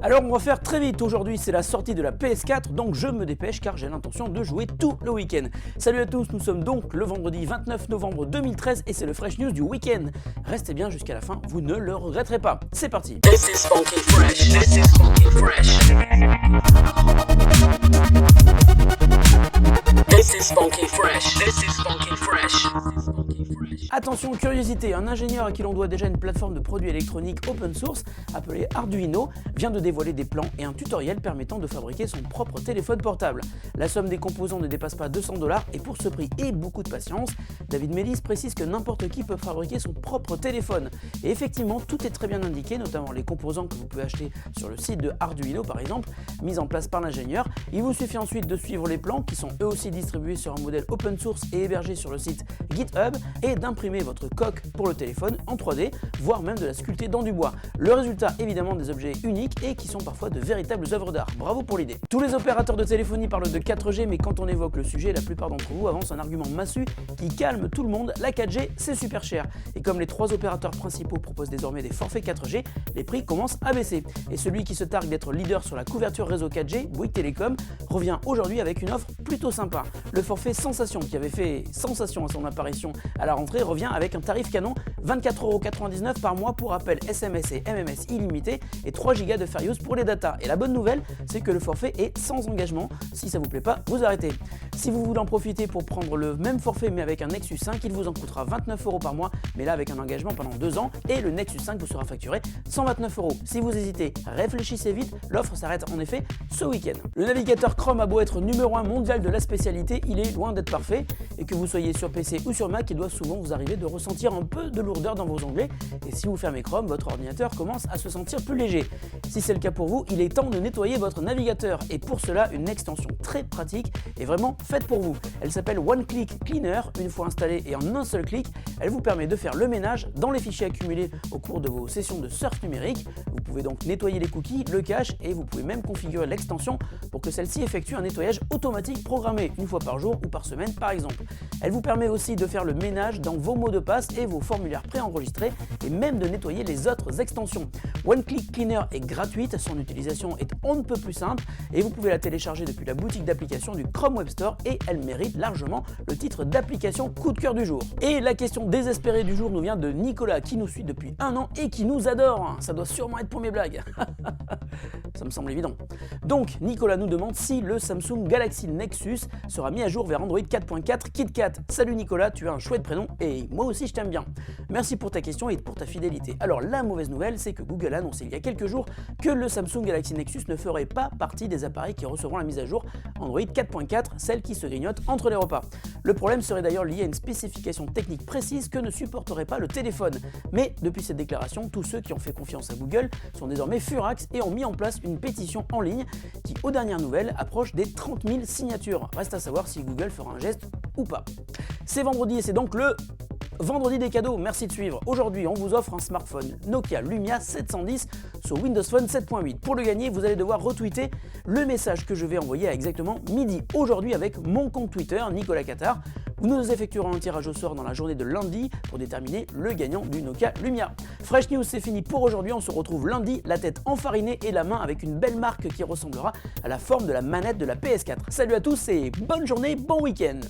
Alors on va faire très vite, aujourd'hui c'est la sortie de la PS4, donc je me dépêche car j'ai l'intention de jouer tout le week-end. Salut à tous, nous sommes donc le vendredi 29 novembre 2013 et c'est le Fresh News du week-end. Restez bien jusqu'à la fin, vous ne le regretterez pas. C'est parti. This is funky fresh. This is funky fresh. This is funky fresh. This is funky fresh. Attention, curiosité, un ingénieur à qui l'on doit déjà une plateforme de produits électroniques open source appelée Arduino vient de dévoiler des plans et un tutoriel permettant de fabriquer son propre téléphone portable. La somme des composants ne dépasse pas 200 $ et pour ce prix et beaucoup de patience, David Mellis précise que n'importe qui peut fabriquer son propre téléphone. Et effectivement, tout est très bien indiqué, notamment les composants que vous pouvez acheter sur le site de Arduino par exemple, mis en place par l'ingénieur. Il vous suffit ensuite de suivre les plans qui sont eux aussi distribués sur un modèle open source et hébergés sur le site GitHub et d'imprimer votre coque pour le téléphone en 3D, voire même de la sculpter dans du bois. Le résultat évidemment des objets uniques et qui sont parfois de véritables œuvres d'art. Bravo pour l'idée. Tous les opérateurs de téléphonie parlent de 4G, mais quand on évoque le sujet, la plupart d'entre vous avancent un argument massu qui calme tout le monde, la 4G c'est super cher. Et comme les 3 opérateurs principaux proposent désormais des forfaits 4G, les prix commencent à baisser. Et celui qui se targue d'être leader sur la couverture réseau 4G, Bouygues Telecom, revient aujourd'hui avec une offre plutôt sympa. Le forfait Sensation, qui avait fait sensation à son apparition à la rentrée, revient avec un tarif canon 24,99 € par mois pour appels SMS et MMS illimités et 3 Go de fair use pour les datas. Et la bonne nouvelle, c'est que le forfait est sans engagement. Si ça vous plaît pas, vous arrêtez. Si vous voulez en profiter pour prendre le même forfait mais avec un Nexus 5, il vous en coûtera 29 € par mois, mais là avec un engagement pendant 2 ans et le Nexus 5 vous sera facturé 129 €. Si vous hésitez, réfléchissez vite, l'offre s'arrête en effet ce week-end. Le navigateur Chrome a beau être numéro 1 mondial de la spécialité, il est loin d'être parfait et que vous soyez sur PC ou sur Mac, il doit souvent vous arriver de ressentir un peu de lourdeur dans vos onglets et si vous fermez Chrome, votre ordinateur commence à se sentir plus léger. Si c'est le cas pour vous, il est temps de nettoyer votre navigateur et pour cela, une extension très pratique est vraiment faite pour vous. Elle s'appelle One Click Cleaner. Une fois installée et en un seul clic, elle vous permet de faire le ménage dans les fichiers accumulés au cours de vos sessions de surf numérique. Vous pouvez donc nettoyer les cookies, le cache et vous pouvez même configurer l'extension pour que celle-ci effectue un nettoyage automatique programmé une fois par jour ou par semaine par exemple. Elle vous permet aussi de faire le ménage dans vos mots de passe et vos formulaires préenregistrés et même de nettoyer les autres extensions. One Click Cleaner est gratuite, son utilisation est on ne peut plus simple et vous pouvez la télécharger depuis la boutique d'applications du Chrome Web Store et elle mérite largement le titre d'application coup de cœur du jour. Et la question désespérée du jour nous vient de Nicolas qui nous suit depuis 1 an et qui nous adore. Ça doit sûrement être pour mes blagues. Ça me semble évident. Donc Nicolas nous demande si le Samsung Galaxy Nexus sera mis à jour vers Android 4.4 KitKat. Salut Nicolas, tu as un chouette prénom et moi aussi je t'aime bien. Merci pour ta question et pour ta fidélité. Alors la mauvaise nouvelle, c'est que Google a annoncé il y a quelques jours que le Samsung Galaxy Nexus ne ferait pas partie des appareils qui recevront la mise à jour Android 4.4, celle qui se grignote entre les repas. Le problème serait d'ailleurs lié à une spécification technique précise que ne supporterait pas le téléphone. Mais depuis cette déclaration, tous ceux qui ont fait confiance à Google sont désormais furax et ont mis en place une pétition en ligne qui, aux dernières nouvelles, approche des 30 000 signatures. Reste à savoir si Google fera un geste ou pas. C'est vendredi et c'est donc le vendredi des cadeaux, merci de suivre. Aujourd'hui, on vous offre un smartphone Nokia Lumia 710 sur Windows Phone 7.8. Pour le gagner, vous allez devoir retweeter le message que je vais envoyer à exactement midi aujourd'hui avec mon compte Twitter, Nicolas Qatar. Nous effectuerons un tirage au sort dans la journée de lundi pour déterminer le gagnant du Nokia Lumia. Fresh News, c'est fini pour aujourd'hui. On se retrouve lundi, la tête enfarinée et la main avec une belle marque qui ressemblera à la forme de la manette de la PS4. Salut à tous et bonne journée, bon week-end.